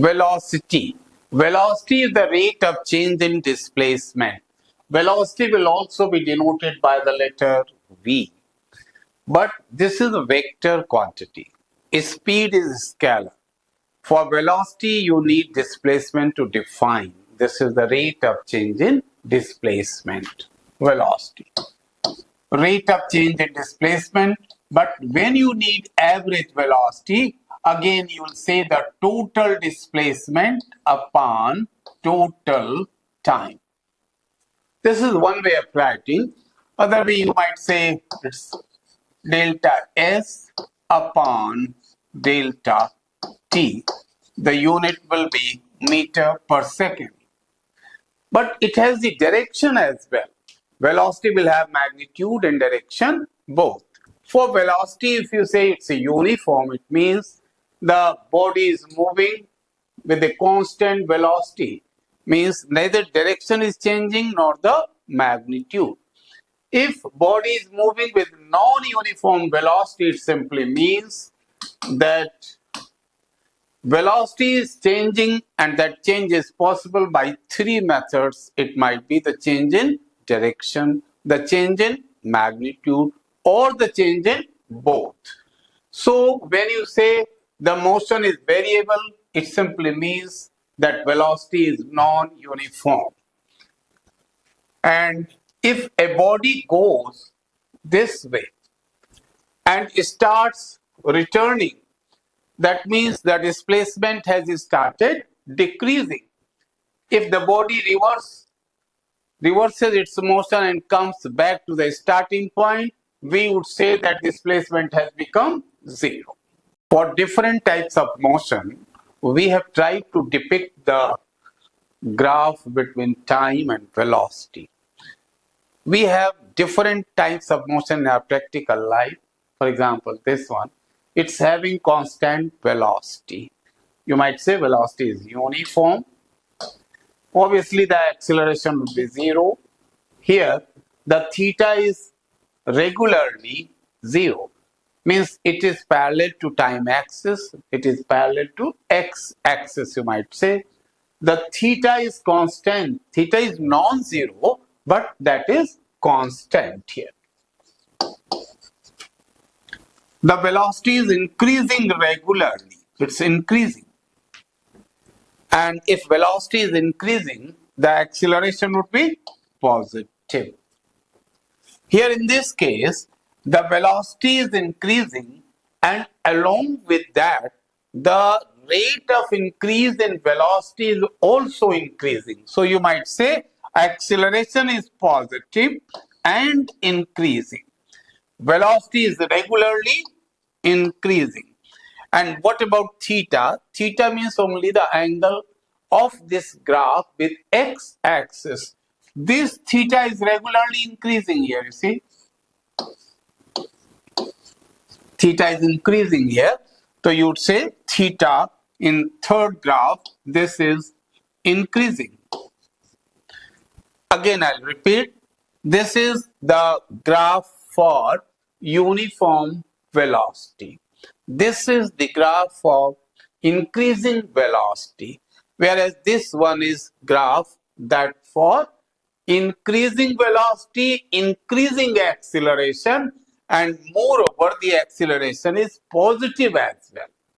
Velocity. Velocity is the rate of change in displacement. Velocity will also be denoted by the letter V. But this is a vector quantity. Speed is scalar. For velocity, you need displacement to define. This is the rate of change in displacement. Velocity. Rate of change in displacement. But when you need average velocity, again you will say the total displacement upon total time. This is one way of writing. Other way you might say it's delta S upon delta T. The unit will be meter per second. But it has the direction as well. Velocity will have magnitude and direction both. For velocity, if you say it's a uniform, it means the body is moving with a constant velocity. Means neither direction is changing nor the magnitude. If body is moving with non-uniform velocity, it simply means that velocity is changing, and that change is possible by three methods. It might be the change in direction, the change in magnitude, or the change in both. So when you say the motion is variable, it simply means that velocity is non-uniform. And if a body goes this way and starts returning, that means the displacement has started decreasing. If the body reverses its motion and comes back to the starting point, we would say that displacement has become zero. For different types of motion, we have tried to depict the graph between time and velocity. We have different types of motion in our practical life. For example, this one, it's having constant velocity. You might say velocity is uniform. Obviously, the acceleration would be zero. Here, the theta is regularly zero. Means it is parallel to time axis. It is parallel to x axis, you might say. The theta is constant. Theta is non-zero, but that is constant here. The velocity is increasing regularly. It's increasing. And if velocity is increasing, the acceleration would be positive. Here in this case, the velocity is increasing, and along with that, the rate of increase in velocity is also increasing. So you might say acceleration is positive and increasing. Velocity is regularly increasing. And what about theta? Theta means only the angle of this graph with x-axis. This theta is regularly increasing here, you see. Theta is increasing here. So you would say theta in third graph, this is increasing. Again, I'll repeat. This is the graph for uniform velocity. This is the graph for increasing velocity, whereas this one is graph that for increasing velocity, increasing acceleration, and moreover the acceleration is positive as well.